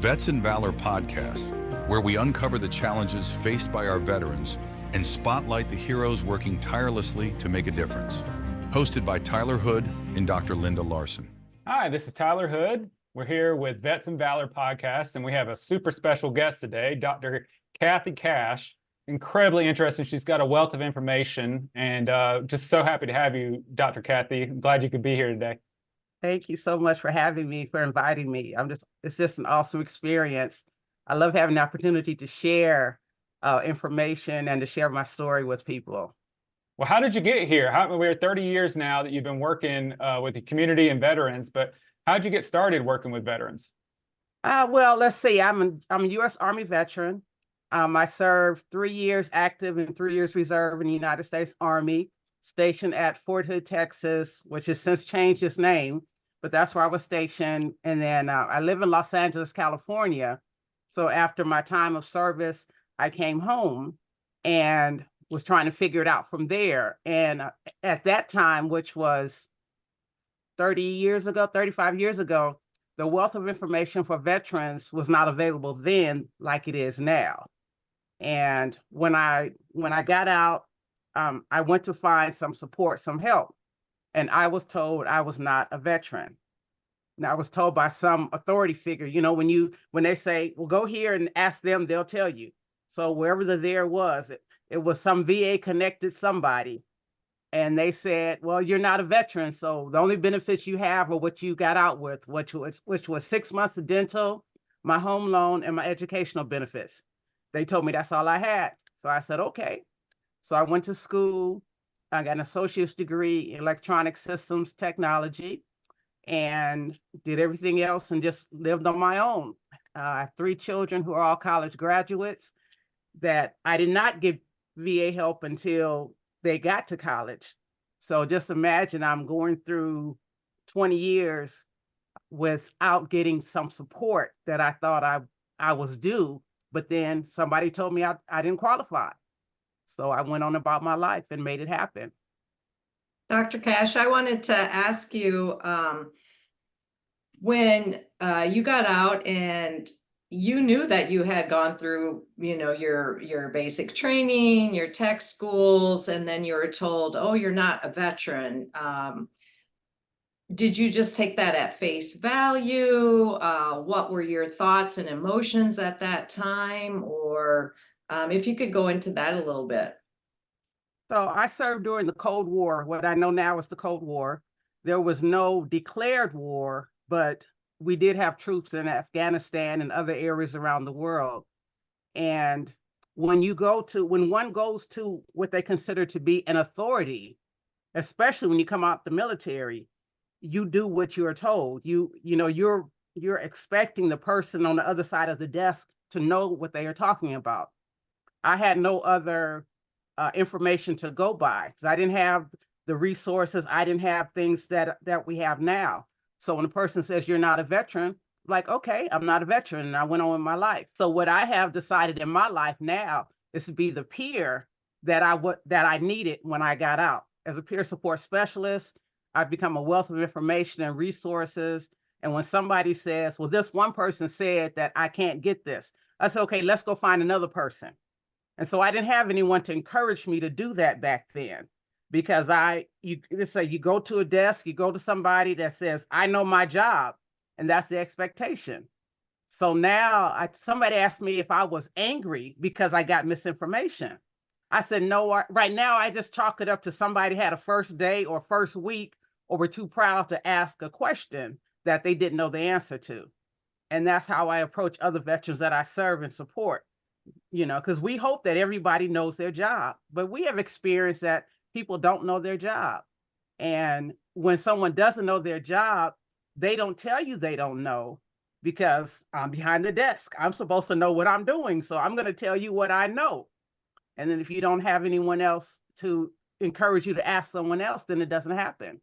Vets and Valor podcast, where we uncover the challenges faced by our veterans and spotlight the heroes working tirelessly to make a difference. Hosted by Tyler Hood and Dr. Linda Larson. Hi, this is Tyler Hood. We're here with Vets and Valor podcast, and we have a super special guest today, Dr. Kathy Cash. Incredibly interesting. She's got a wealth of information, and just so happy to have you, Dr. Kathy. I'm glad you could be here today. Thank you so much for having me, for inviting me. It's just an awesome experience. I love having the opportunity to share information and to share my story with people. Well, how did you get here? We're 30 years now that you've been working with the community and veterans, but how did you get started working with veterans? Well, let's see. I'm a U.S. Army veteran. I served 3 years active and 3 years reserve in the United States Army, stationed at Fort Hood, Texas, which has since changed its name, but that's where I was stationed. And then I live in Los Angeles, California. So after my time of service, I came home and was trying to figure it out from there. And at that time, which was 35 years ago, the wealth of information for veterans was not available then like it is now. And when I got out, I went to find some support, some help, and I was told I was not a veteran. And I was told by some authority figure, when they say, well, go here and ask them, they'll tell you. So wherever the there was, it was some VA connected somebody. And they said, well, you're not a veteran. So the only benefits you have are what you got out with, which was 6 months of dental, my home loan, and my educational benefits. They told me that's all I had. So I said, okay. So I went to school. I got an associate's degree in electronic systems technology and did everything else and just lived on my own. I have 3 children who are all college graduates that I did not get VA help until they got to college. So just imagine I'm going through 20 years without getting some support that I thought I was due, but then somebody told me I didn't qualify. So I went on about my life and made it happen. Dr. Cash, I wanted to ask you, when you got out and you knew that you had gone through, your basic training, your tech schools, and then you were told, oh, you're not a veteran. Did you just take that at face value? What were your thoughts and emotions at that time? Or if you could go into that a little bit. So I served during the Cold War. What I know now is the Cold War. There was no declared war, but we did have troops in Afghanistan and other areas around the world. And when one goes to what they consider to be an authority, especially when you come out the military, you do what you're told. You're expecting the person on the other side of the desk to know what they are talking about. I had no other information to go by because I didn't have the resources. I didn't have things that we have now. So when a person says you're not a veteran, I'm like, okay, I'm not a veteran, and I went on with my life. So what I have decided in my life now is to be the peer that I needed when I got out. As a peer support specialist, I've become a wealth of information and resources. And when somebody says, well, this one person said that I can't get this, I said, okay, let's go find another person. And so I didn't have anyone to encourage me to do that back then, because you go to a desk, you go to somebody that says, I know my job, and that's the expectation. So now somebody asked me if I was angry because I got misinformation. I said, no, right now I just chalk it up to somebody had a first day or first week or were too proud to ask a question that they didn't know the answer to. And that's how I approach other veterans that I serve and support. Because we hope that everybody knows their job, but we have experienced that people don't know their job. And when someone doesn't know their job, they don't tell you they don't know, because I'm behind the desk. I'm supposed to know what I'm doing. So I'm going to tell you what I know. And then if you don't have anyone else to encourage you to ask someone else, then it doesn't happen.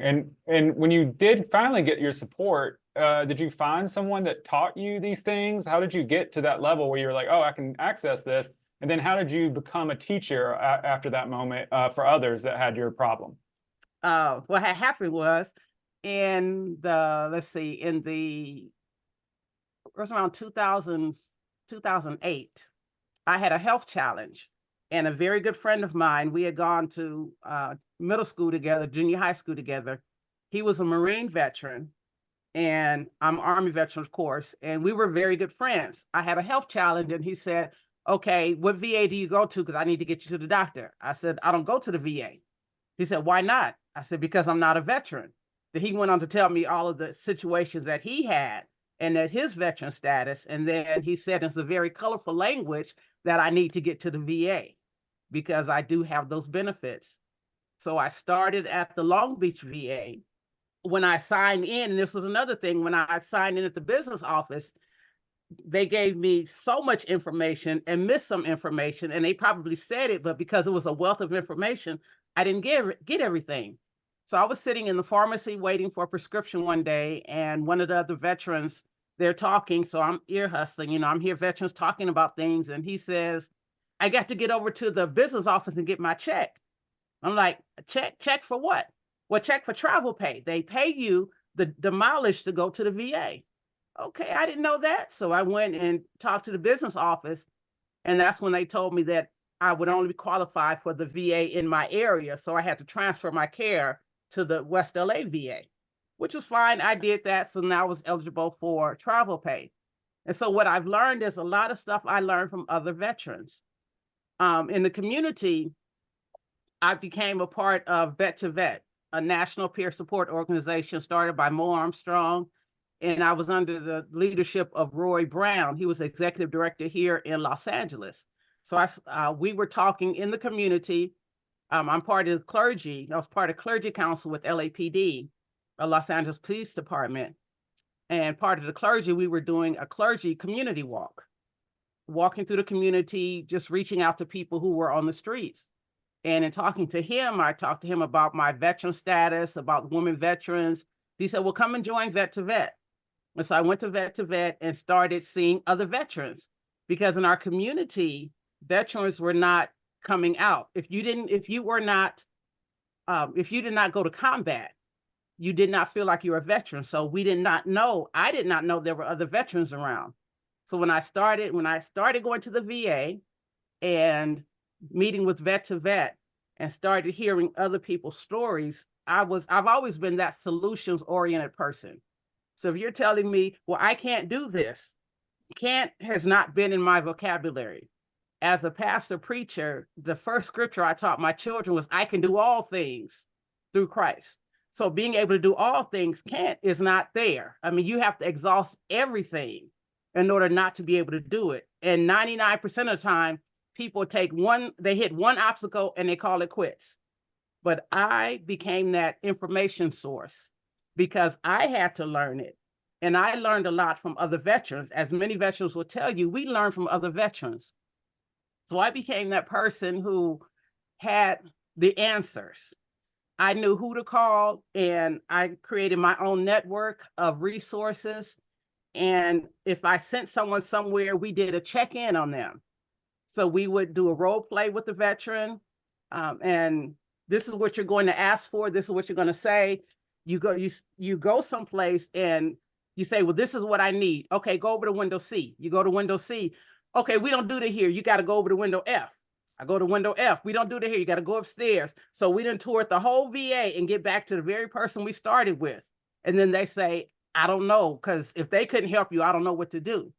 And when you did finally get your support, did you find someone that taught you these things? How did you get to that level where you were like, oh, I can access this? And then how did you become a teacher after that moment for others that had your problem? What had happened was in the was around 2008. I had a health challenge, and a very good friend of mine, we had gone to middle school together, junior high school together. He was a Marine veteran, and I'm Army veteran, of course, and we were very good friends. I had a health challenge, and he said, okay, what VA do you go to? Because I need to get you to the doctor. I said, I don't go to the VA. He said, why not? I said, because I'm not a veteran. Then he went on to tell me all of the situations that he had and that his veteran status. And then he said, it's a very colorful language that I need to get to the VA because I do have those benefits. So I started at the Long Beach VA. When I signed in, and this was another thing, when I signed in at the business office, they gave me so much information and missed some information, and they probably said it, but because it was a wealth of information, I didn't get everything. So I was sitting in the pharmacy waiting for a prescription one day, and one of the other veterans, they're talking, so I'm ear hustling, you know, I'm hearing veterans talking about things, and he says, I got to get over to the business office and get my check. I'm like, check for what? Well, check for travel pay. They pay you the mileage to go to the VA. Okay, I didn't know that. So I went and talked to the business office, and that's when they told me that I would only be qualified for the VA in my area. So I had to transfer my care to the West LA VA, which was fine. I did that. So now I was eligible for travel pay. And so what I've learned is a lot of stuff I learned from other veterans. In the community, I became a part of Vet to Vet, a national peer support organization started by Mo Armstrong. And I was under the leadership of Roy Brown. He was executive director here in Los Angeles. So we were talking in the community. I'm part of the clergy. I was part of clergy council with LAPD, Los Angeles Police Department. And part of the clergy, we were doing a clergy community walk, walking through the community, just reaching out to people who were on the streets. And in talking to him, I talked to him about my veteran status, about women veterans. He said, well, come and join Vet to Vet. And so I went to Vet and started seeing other veterans, because in our community, veterans were not coming out. If you did not go to combat, you did not feel like you were a veteran. So I did not know there were other veterans around. So when I started going to the VA and meeting with Vet to Vet and started hearing other people's stories, I've always been that solutions oriented person. So if you're telling me, well, I can't do this, can't has not been in my vocabulary. As a pastor preacher, the first scripture I taught my children was, I can do all things through Christ. So being able to do all things is not there. I mean, you have to exhaust everything in order not to be able to do it. And 99% of the time, people they hit one obstacle and they call it quits. But I became that information source because I had to learn it. And I learned a lot from other veterans. As many veterans will tell you, we learn from other veterans. So I became that person who had the answers. I knew who to call, and I created my own network of resources. And if I sent someone somewhere, we did a check-in on them. So we would do a role play with the veteran, and this is what you're going to ask for. This is what you're going to say. You go someplace and you say, well, this is what I need. Okay, go over to window C. You go to window C. Okay, we don't do that here. You got to go over to window F. I go to window F. We don't do that here. You got to go upstairs. So we done toured the whole VA and get back to the very person we started with. And then they say, I don't know, because if they couldn't help you, I don't know what to do.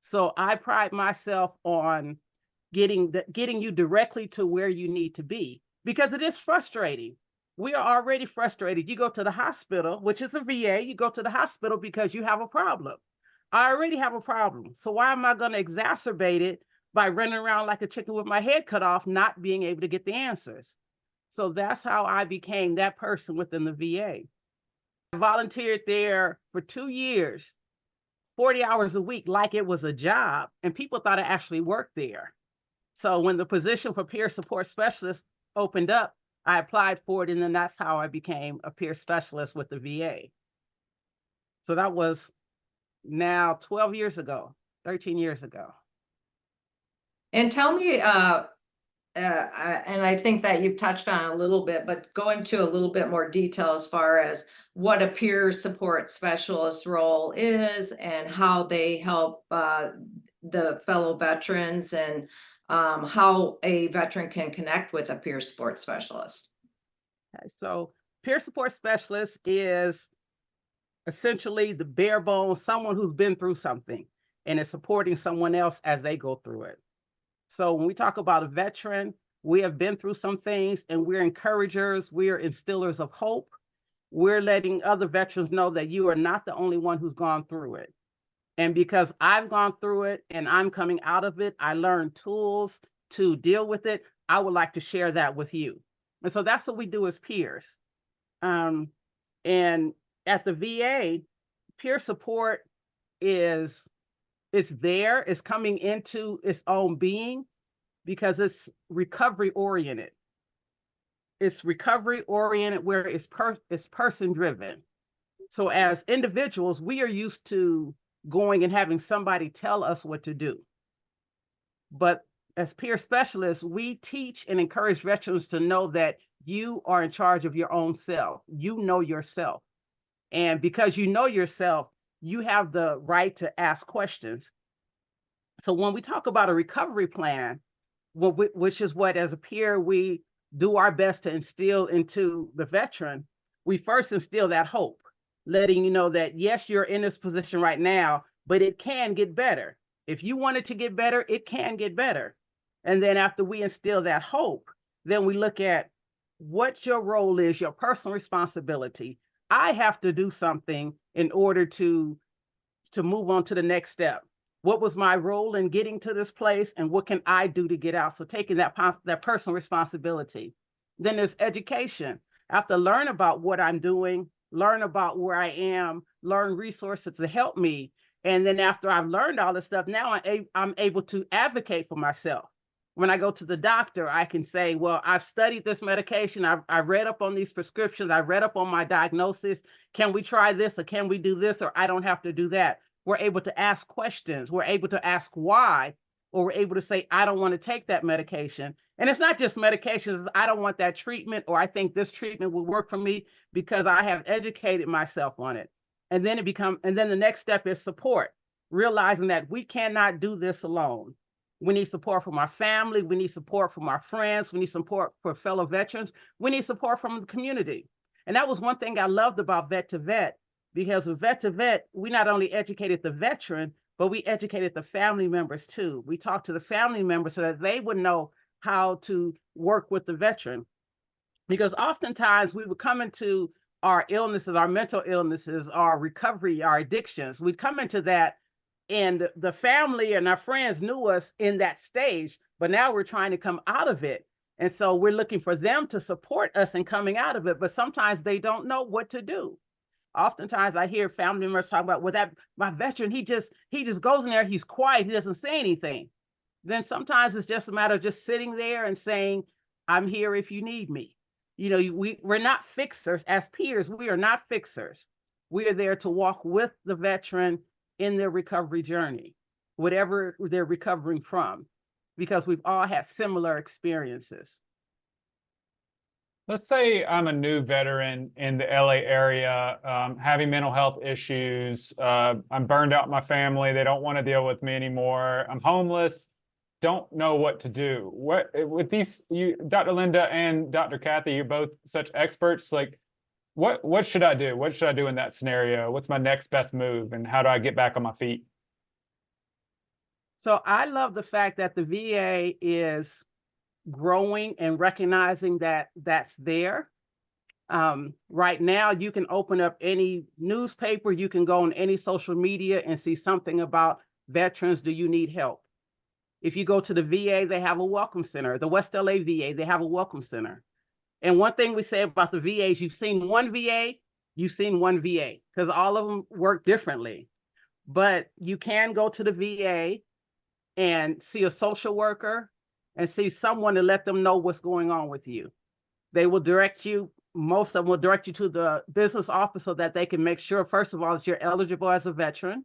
So I pride myself on getting you directly to where you need to be, because it is frustrating. We are already frustrated. You go to the hospital, which is a VA, you go to the hospital because you have a problem. I already have a problem. So why am I going to exacerbate it by running around like a chicken with my head cut off, not being able to get the answers? So that's how I became that person within the VA. I volunteered there for 2 years, 40 hours a week, like it was a job, and people thought I actually worked there. So when the position for peer support specialist opened up, I applied for it, and then that's how I became a peer specialist with the VA. So that was now 12 years ago, 13 years ago. And tell me, and I think that you've touched on a little bit, but go into a little bit more detail as far as what a peer support specialist role is and how they help the fellow veterans, and how a veteran can connect with a peer support specialist. Okay, so peer support specialist is essentially the bare bones, someone who's been through something and is supporting someone else as they go through it. So when we talk about a veteran, we have been through some things and we're encouragers, we're instillers of hope. We're letting other veterans know that you are not the only one who's gone through it. And because I've gone through it and I'm coming out of it, I learned tools to deal with it. I would like to share that with you. And so that's what we do as peers. And at the VA, peer support is, it's there, it's coming into its own being because it's recovery oriented. It's recovery oriented where it's person driven. So as individuals, we are used to going and having somebody tell us what to do. But as peer specialists, we teach and encourage veterans to know that you are in charge of your own self. You know yourself. And because you know yourself, you have the right to ask questions. So when we talk about a recovery plan, which is what as a peer, we do our best to instill into the veteran, we first instill that hope, letting you know that, yes, you're in this position right now, but it can get better. If you want it to get better, it can get better. And then after we instill that hope, then we look at what your role is, your personal responsibility. I have to do something in order to move on to the next step. What was my role in getting to this place and what can I do to get out? So taking that personal responsibility. Then there's education. I have to learn about what I'm doing, learn about where I am, learn resources to help me. And then after I've learned all this stuff, now I'm able to advocate for myself. When I go to the doctor, I can say, well, I've studied this medication. I've read up on these prescriptions. I've read up on my diagnosis. Can we try this or can we do this? Or I don't have to do that. We're able to ask questions. We're able to ask why, or we're able to say, I don't want to take that medication. And it's not just medications. I don't want that treatment, or I think this treatment will work for me because I have educated myself on it. And then the next step is support, realizing that we cannot do this alone. We need support from our family. We need support from our friends. We need support for fellow veterans. We need support from the community. And that was one thing I loved about Vet to Vet, because with Vet to Vet, we not only educated the veteran, but we educated the family members too. We talked to the family members so that they would know how to work with the veteran. Because oftentimes we would come into our illnesses, our mental illnesses, our recovery, our addictions. We'd come into that and the family and our friends knew us in that stage, but now we're trying to come out of it. And so we're looking for them to support us in coming out of it, but sometimes they don't know what to do. Oftentimes I hear family members talk about, well, that my veteran, he just goes in there, he's quiet, he doesn't say anything. Then sometimes it's just a matter of just sitting there and saying, I'm here if you need me. You know, we're not fixers. As peers, we are not fixers. We are there to walk with the veteran in their recovery journey, whatever they're recovering from, because we've all had similar experiences. Let's say I'm a new veteran in the LA area, having mental health issues. I'm burned out in my family. They don't want to deal with me anymore. I'm homeless, don't know what to do. What with these, Dr. Linda and Dr. Kathy, you're both such experts. Like, what should I do? What should I do in that scenario? What's my next best move, and how do I get back on my feet? So I love the fact that the VA is growing and recognizing that that's there. Right now, you can open up any newspaper, you can go on any social media and see something about veterans. Do you need help? If you go to the VA, they have a welcome center. The West LA VA, they have a welcome center. And one thing we say about the VAs, you've seen one VA, because all of them work differently. But you can go to the VA and see a social worker and see someone to let them know what's going on with you. They will direct you, most of them will direct you to the business office so that they can make sure, first of all, that you're eligible as a veteran.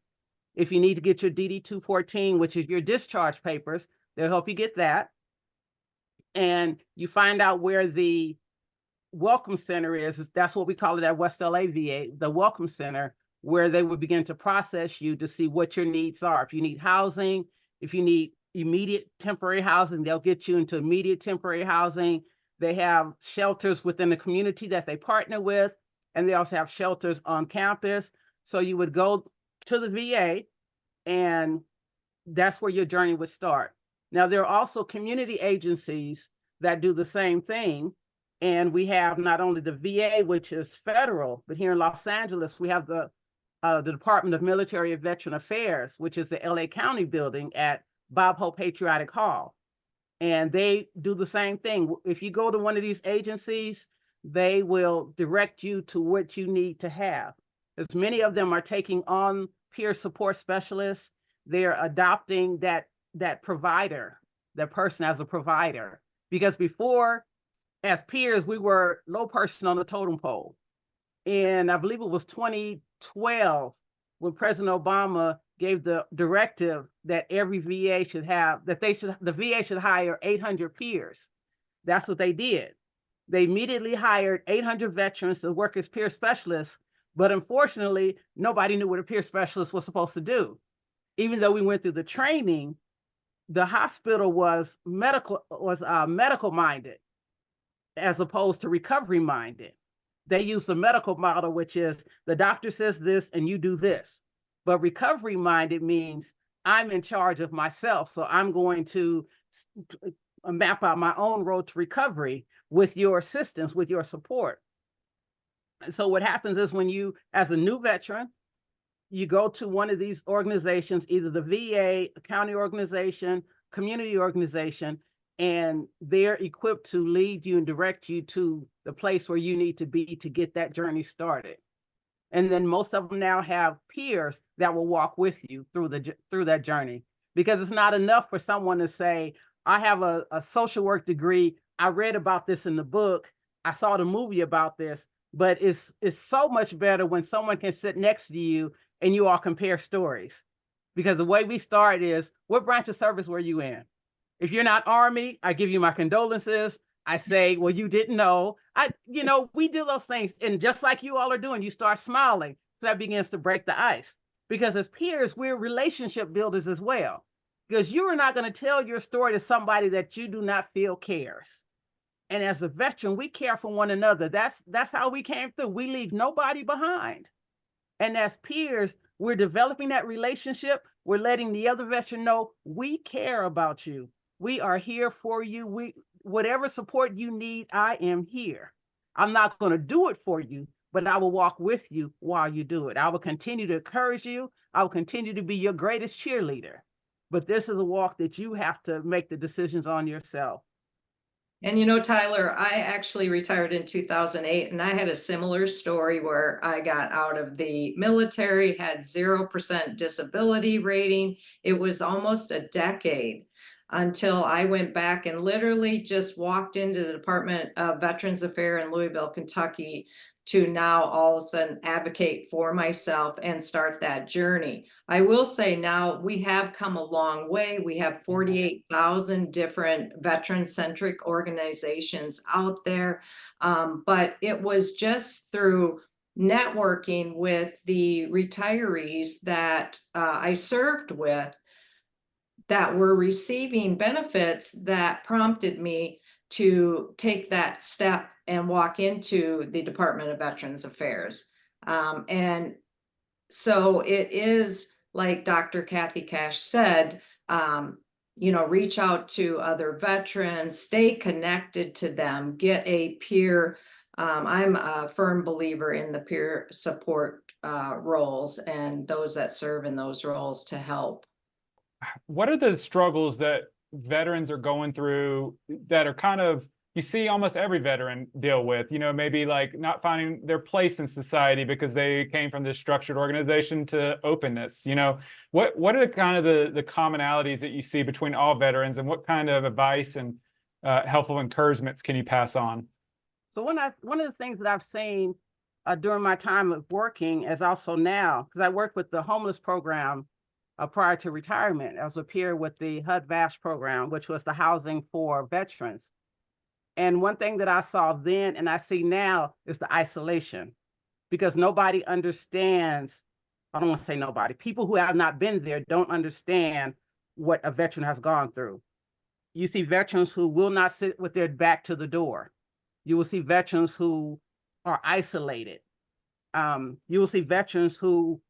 If you need to get your DD-214, which is your discharge papers, they'll help you get that. and you find out where the welcome center is. That's what we call it at West LA VA, the welcome center, where they would begin to process you to see what your needs are. If you need housing, if you need immediate temporary housing, they'll get you into immediate temporary housing. They have shelters within the community that they partner with, and they also have shelters on campus. So you would go to the VA, and that's where your journey would start. Now, there are also community agencies that do the same thing. And we have not only the VA, which is federal, but here in Los Angeles, we have the Department of Military and Veteran Affairs, which is the LA County building at Bob Hope Patriotic Hall. And they do the same thing. If you go to one of these agencies, they will direct you to what you need to have. As many of them are taking on peer support specialists, they're adopting that provider, that person as a provider. Because before, as peers, we were low person on the totem pole. And I believe it was 2012 when President Obama gave the directive that every VA should have, the VA should hire 800 peers. That's what they did. They immediately hired 800 veterans to work as peer specialists, but unfortunately, nobody knew what a peer specialist was supposed to do. Even though we went through the training, the hospital was medical minded, as opposed to recovery minded. They use the medical model, which is the doctor says this and you do this. But recovery minded means I'm in charge of myself. So I'm going to map out my own road to recovery with your assistance, with your support. So what happens is when you, as a new veteran, you go to one of these organizations, either the VA, a county organization, community organization, and they're equipped to lead you and direct you to the place where you need to be to get that journey started. And then most of them now have peers that will walk with you through that journey, because it's not enough for someone to say, I have a social work degree, I read about this in the book, I saw the movie about this. But it's so much better when someone can sit next to you and you all compare stories. Because the way we start is, what branch of service were you in? If you're not Army, I give you my condolences. I say, well, you didn't know. We do those things. And just like you all are doing, you start smiling. So that begins to break the ice. Because as peers, we're relationship builders as well. Because you are not going to tell your story to somebody that you do not feel cares. And as a veteran, we care for one another. That's how we came through. We leave nobody behind. And as peers, we're developing that relationship. We're letting the other veteran know we care about you. We are here for you. Whatever support you need, I am here. I'm not going to do it for you, but I will walk with you while you do it. I will continue to encourage you. I will continue to be your greatest cheerleader. But this is a walk that you have to make the decisions on yourself. And Tyler, I actually retired in 2008, and I had a similar story where I got out of the military, had 0% disability rating. It was almost a decade until I went back and literally just walked into the Department of Veterans Affairs in Louisville, Kentucky, to now all of a sudden advocate for myself and start that journey. I will say now we have come a long way. We have 48,000 different veteran-centric organizations out there. But it was just through networking with the retirees that I served with that were receiving benefits that prompted me to take that step and walk into the Department of Veterans Affairs. And so it is like Dr. Kathy Cash said, reach out to other veterans, stay connected to them, get a peer. I'm a firm believer in the peer support roles and those that serve in those roles to help. What are the struggles that veterans are going through that are kind of, you see almost every veteran deal with, maybe like not finding their place in society because they came from this structured organization to openness, what are the kind of the commonalities that you see between all veterans, and what kind of advice and helpful encouragements can you pass on? So one of the things that I've seen during my time of working, as also now, because I worked with the homeless program prior to retirement. I was a peer with the HUD-VASH program, which was the housing for veterans. And one thing that I saw then and I see now is the isolation, because nobody understands. I don't want to say nobody. People who have not been there don't understand what a veteran has gone through. You see veterans who will not sit with their back to the door. You will see veterans who are isolated. You will see veterans who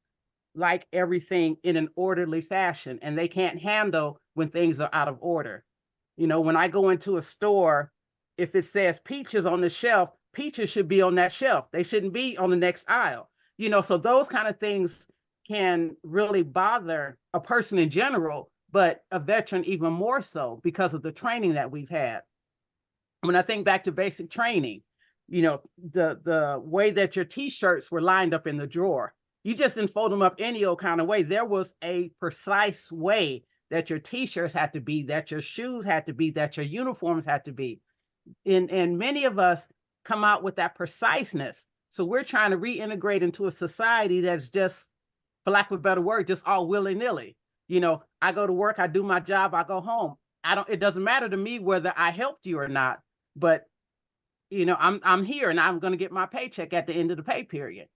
like everything in an orderly fashion, and they can't handle when things are out of order. You know, when I go into a store, if it says peaches on the shelf, peaches should be on that shelf. They shouldn't be on the next aisle. You know, so those kind of things can really bother a person in general, but a veteran even more so because of the training that we've had. When I think back to basic training, you know, the way that your t-shirts were lined up in the drawer, you just didn't fold them up any old kind of way. There was a precise way that your t-shirts had to be, that your shoes had to be, that your uniforms had to be. And many of us come out with that preciseness. So we're trying to reintegrate into a society that's just, for lack of a better word, just all willy-nilly. You know, I go to work, I do my job, I go home. It doesn't matter to me whether I helped you or not, but you know, I'm here and I'm going to get my paycheck at the end of the pay period.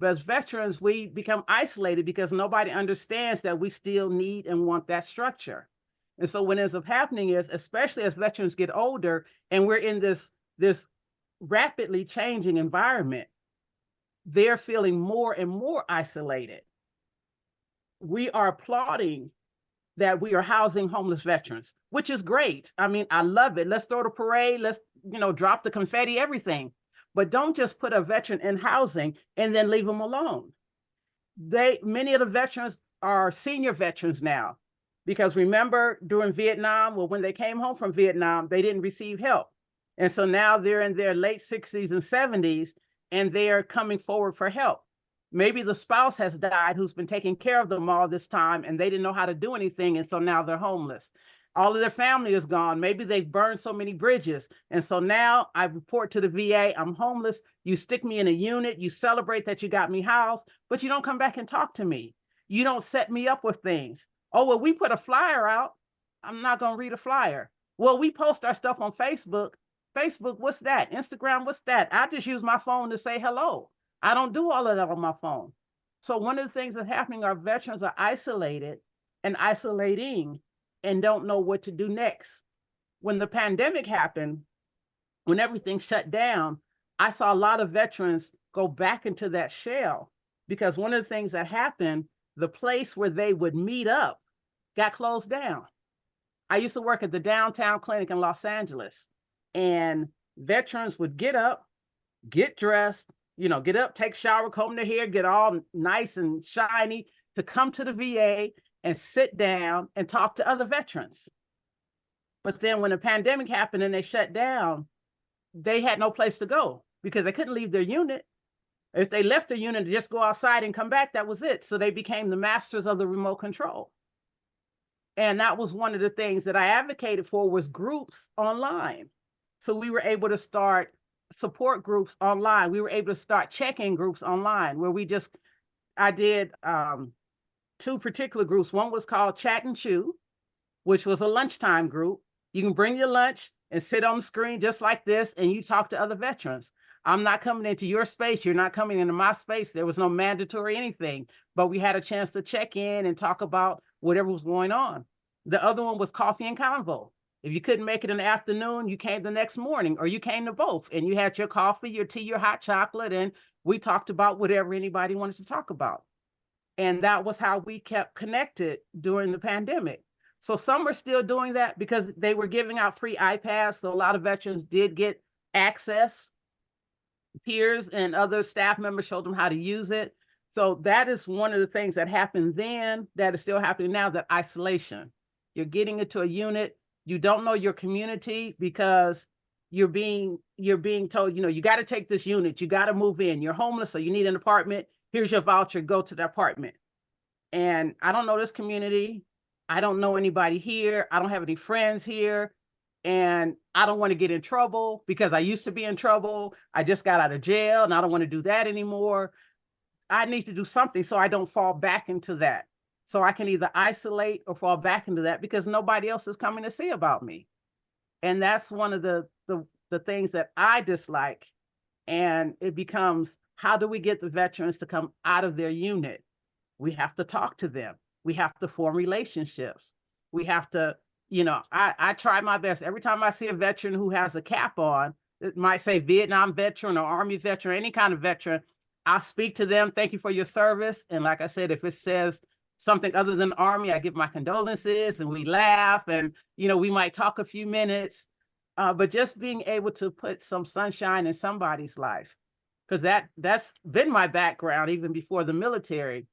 But as veterans, we become isolated because nobody understands that we still need and want that structure. And so what ends up happening is, especially as veterans get older and we're in this rapidly changing environment, they're feeling more and more isolated. We are applauding that we are housing homeless veterans, which is great. I mean, I love it. Let's throw the parade. Let's, you know, drop the confetti, everything. But don't just put a veteran in housing and then leave them alone. Many of the veterans are senior veterans now, because remember during Vietnam, well, when they came home from Vietnam, they didn't receive help. And so now they're in their late 60s and 70s and they are coming forward for help. Maybe the spouse has died who's been taking care of them all this time and they didn't know how to do anything. And so now they're homeless. All of their family is gone. Maybe they've burned so many bridges. And so now I report to the VA, I'm homeless. You stick me in a unit. You celebrate that you got me housed, but you don't come back and talk to me. You don't set me up with things. Oh, well, we put a flyer out. I'm not going to read a flyer. Well, we post our stuff on Facebook. Facebook, what's that? Instagram, what's that? I just use my phone to say hello. I don't do all of that on my phone. So one of the things that's happening, our veterans are isolated and isolating and don't know what to do next. When the pandemic happened, when everything shut down, I saw a lot of veterans go back into that shell, because one of the things that happened, the place where they would meet up got closed down. I used to work at the downtown clinic in Los Angeles, and veterans would get up, get dressed, you know, get up, take a shower, comb their hair, get all nice and shiny to come to the VA and sit down and talk to other veterans. But then when the pandemic happened and they shut down, they had no place to go because they couldn't leave their unit. If they left their unit to just go outside and come back, that was it. So they became the masters of the remote control. And that was one of the things that I advocated for, was groups online. So we were able to start support groups online. We were able to start check-in groups online where I did 2 particular groups. One was called Chat and Chew, which was a lunchtime group. You can bring your lunch and sit on the screen just like this, and you talk to other veterans. I'm not coming into your space. You're not coming into my space. There was no mandatory anything, but we had a chance to check in and talk about whatever was going on. The other one was Coffee and Convo. If you couldn't make it in the afternoon, you came the next morning, or you came to both, and you had your coffee, your tea, your hot chocolate, and we talked about whatever anybody wanted to talk about. And that was how we kept connected during the pandemic. So some are still doing that because they were giving out free iPads. So a lot of veterans did get access. Peers and other staff members showed them how to use it. So that is one of the things that happened then that is still happening now, that isolation. You're getting into a unit. You don't know your community because you're being told, you know, you got to take this unit. You got to move in. You're homeless, so you need an apartment. Here's your voucher. Go to the apartment. And I don't know this community. I don't know anybody here. I don't have any friends here. And I don't want to get in trouble because I used to be in trouble. I just got out of jail and I don't want to do that anymore. I need to do something so I don't fall back into that. So I can either isolate or fall back into that because nobody else is coming to see about me. And that's one of the the things that I dislike. And it becomes, how do we get the veterans to come out of their unit? We have to talk to them. We have to form relationships. We have to, I try my best. Every time I see a veteran who has a cap on, it might say Vietnam veteran or Army veteran, any kind of veteran, I'll speak to them. Thank you for your service. And like I said, if it says something other than Army, I give my condolences and we laugh and, we might talk a few minutes. But just being able to put some sunshine in somebody's life, because that's been my background even before the military,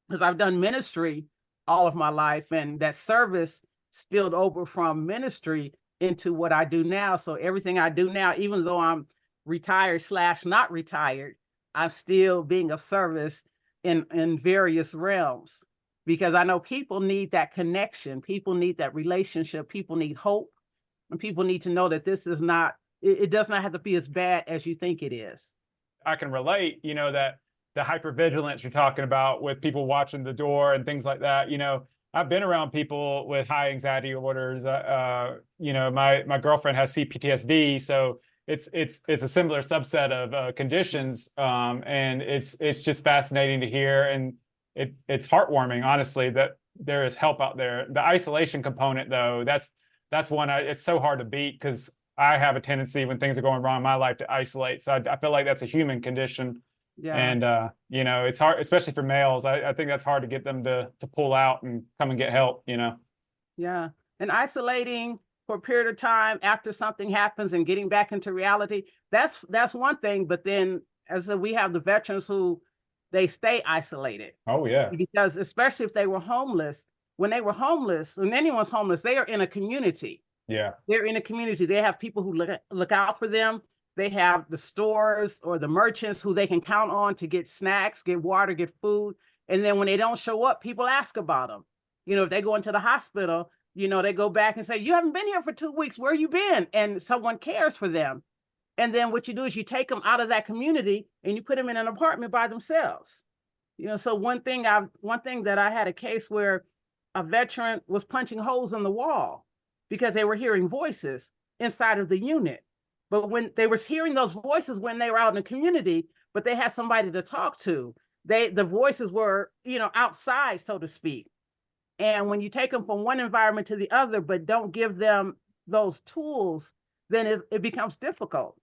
because I've done ministry all of my life, and that service spilled over from ministry into what I do now. So everything I do now, even though I'm retired / not retired, I'm still being of service in various realms, because I know people need that connection. People need that relationship. People need hope. And people need to know that this is not, it does not have to be as bad as you think it is. I can relate, that the hypervigilance you're talking about with people watching the door and things like that. I've been around people with high anxiety disorders. My girlfriend has CPTSD, so it's a similar subset of conditions, and it's just fascinating to hear, and it's heartwarming, honestly, that there is help out there. The isolation component, though, that's one it's so hard to beat, because I have a tendency when things are going wrong in my life to isolate. So I feel like that's a human condition. Yeah. And, it's hard, especially for males. I think that's hard to get them to pull out and come and get help, Yeah. And isolating for a period of time after something happens and getting back into reality, that's one thing. But then as we have the veterans who they stay isolated. Oh, yeah. Because especially if they were homeless, when anyone's homeless, they are in a community. Yeah. They're in a community. They have people who look out for them. They have the stores or the merchants who they can count on to get snacks, get water, get food. And then when they don't show up, people ask about them. If they go into the hospital, they go back and say, you haven't been here for 2 weeks. Where you been? And someone cares for them. And then what you do is you take them out of that community and you put them in an apartment by themselves. So one thing that I had a case where a veteran was punching holes in the wall because they were hearing voices inside of the unit. But when they were hearing those voices when they were out in the community, but they had somebody to talk to, the voices were, outside, so to speak. And when you take them from one environment to the other, but don't give them those tools, then it becomes difficult.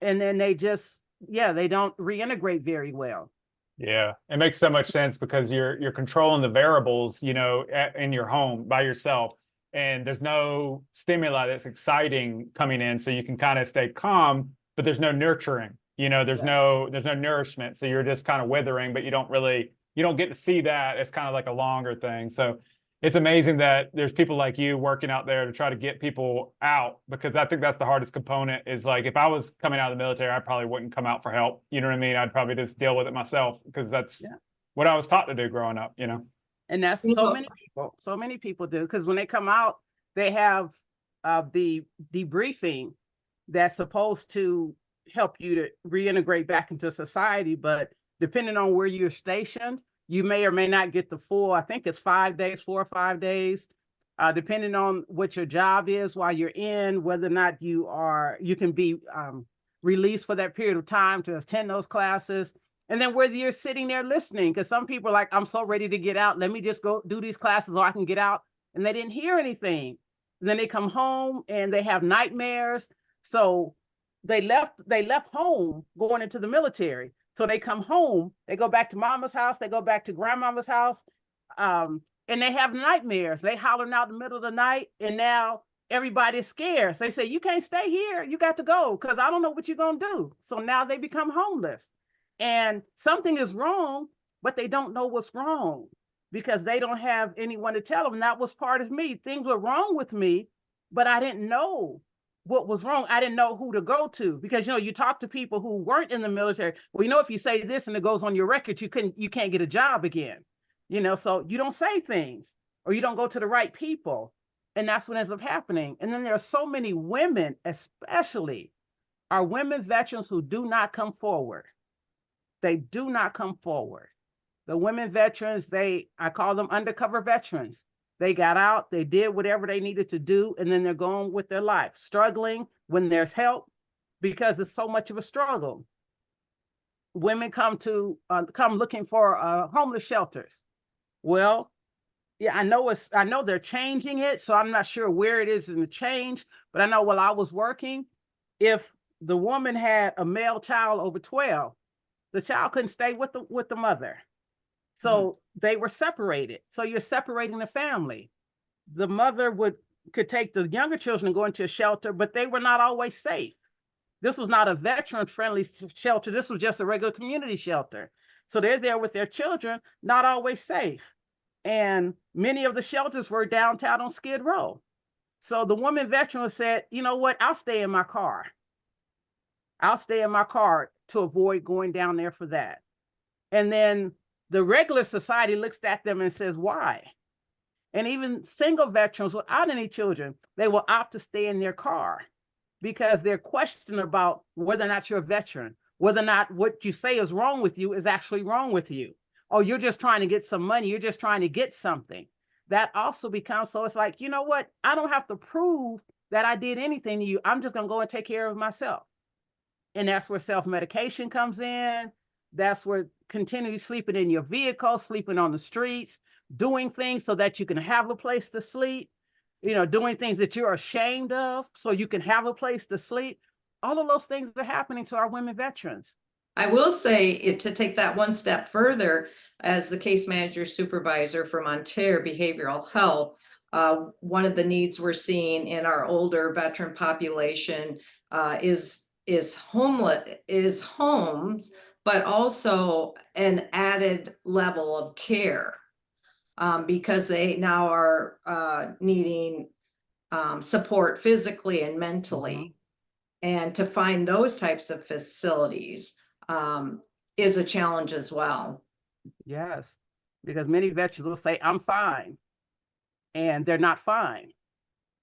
And then they don't reintegrate very well. Yeah, it makes so much sense, because you're controlling the variables, in your home by yourself, and there's no stimuli that's exciting coming in, so you can kind of stay calm, but there's no nurturing, there's no nourishment, so you're just kind of withering, but you don't get to see that. It's kind of like a longer thing. So it's amazing that there's people like you working out there to try to get people out, because I think that's the hardest component. Is like, if I was coming out of the military, I probably wouldn't come out for help. You know what I mean? I'd probably just deal with it myself, because that's what I was taught to do growing up, And that's so many people do, because when they come out, they have the debriefing that's supposed to help you to reintegrate back into society. But depending on where you're stationed, you may or may not get the full, I think it's 4 or 5 days, depending on what your job is while you're in, whether or not you can be released for that period of time to attend those classes. And then whether you're sitting there listening, because some people are like, I'm so ready to get out. Let me just go do these classes so I can get out. And they didn't hear anything. And then they come home and they have nightmares. So they left home going into the military. So they come home, they go back to mama's house, they go back to grandmama's house, and they have nightmares. They hollering out in the middle of the night, and now everybody's scared. So they say, you can't stay here. You got to go, because I don't know what you're going to do. So now they become homeless. And something is wrong, but they don't know what's wrong, because they don't have anyone to tell them. That was part of me. Things were wrong with me, but I didn't know what was wrong. I didn't know who to go to, because you talk to people who weren't in the military. Well, if you say this and it goes on your record, you can't get a job again. So you don't say things, or you don't go to the right people, and that's what ends up happening. And then there are so many women, especially, are women veterans who do not come forward. They do not come forward. The women veterans, I call them undercover veterans. They got out, they did whatever they needed to do, and then they're going with their life, struggling, when there's help, because it's so much of a struggle. Women come looking for homeless shelters. Well, yeah, I know they're changing it, so I'm not sure where it is in the change, but I know while I was working, if the woman had a male child over 12, the child couldn't stay with the mother. So they were separated. So you're separating the family. The mother could take the younger children and go into a shelter, but they were not always safe. This was not a veteran-friendly shelter. This was just a regular community shelter. So they're there with their children, not always safe. And many of the shelters were downtown on Skid Row. So the woman veteran said, you know what, I'll stay in my car. I'll stay in my car to avoid going down there for that. And then the regular society looks at them and says, why? And even single veterans without any children, they will opt to stay in their car because they're questioned about whether or not you're a veteran, whether or not what you say is wrong with you is actually wrong with you. Oh, you're just trying to get some money. You're just trying to get something. That also becomes, so it's like, you know what? I don't have to prove that I did anything to you. I'm just going to go and take care of myself. And that's where self-medication comes in. That's where continually sleeping in your vehicle, sleeping on the streets, doing things so that you can have a place to sleep, doing things that you're ashamed of so you can have a place to sleep. All of those things are happening to our women veterans. I will say to take that one step further, as the case manager supervisor for Monterey Behavioral Health, one of the needs we're seeing in our older veteran population is homes, but also an added level of care, because they now are needing support physically and mentally. And to find those types of facilities is a challenge as well. Yes, because many veterans will say, I'm fine. And they're not fine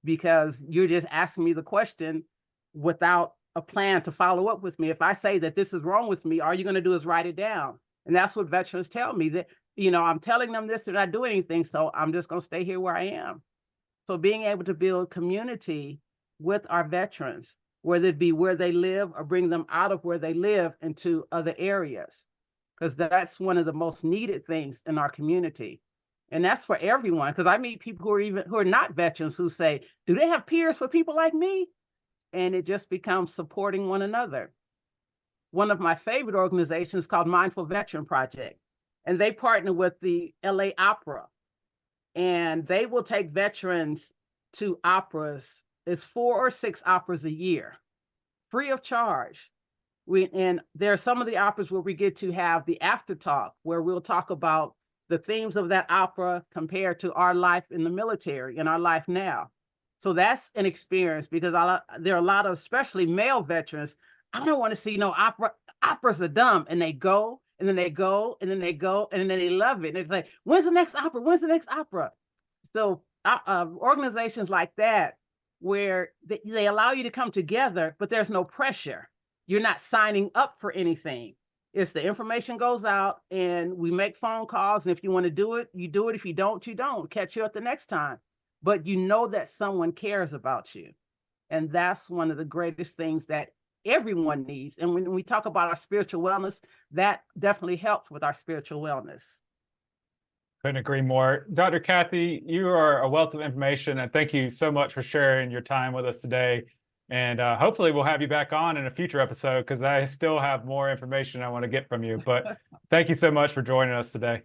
because you're just asking me the question without a plan to follow up with me. If I say that this is wrong with me, all you're going to do is write it down. And that's what veterans tell me, that, I'm telling them this, they're not doing anything. So I'm just going to stay here where I am. So being able to build community with our veterans, whether it be where they live or bring them out of where they live into other areas, because that's one of the most needed things in our community. And that's for everyone, because I meet people who are not veterans who say, do they have peers for people like me? And it just becomes supporting one another. One of my favorite organizations is called Mindful Veteran Project, and they partner with the LA Opera, and they will take veterans to operas. It's 4 or 6 operas a year, free of charge. And there are some of the operas where we get to have the after talk, where we'll talk about the themes of that opera compared to our life in the military and our life now. So that's an experience, because there are a lot of, especially male veterans, I don't want to see no opera. Operas are dumb. And they go, and then they go, and then they go, and then they love it. And it's like, when's the next opera? When's the next opera? So organizations like that, where they allow you to come together, but there's no pressure. You're not signing up for anything. It's the information goes out and we make phone calls. And if you want to do it, you do it. If you don't, you don't. Catch you at the next time. But you know that someone cares about you. And that's one of the greatest things that everyone needs. And when we talk about our spiritual wellness, that definitely helps with our spiritual wellness. Couldn't agree more. Dr. Kathy, you are a wealth of information, and thank you so much for sharing your time with us today. And hopefully we'll have you back on in a future episode, because I still have more information I want to get from you. But thank you so much for joining us today.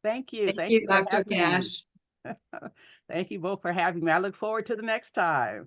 Thank you. Thank you, Dr. Cash. Thank you both for having me. I look forward to the next time.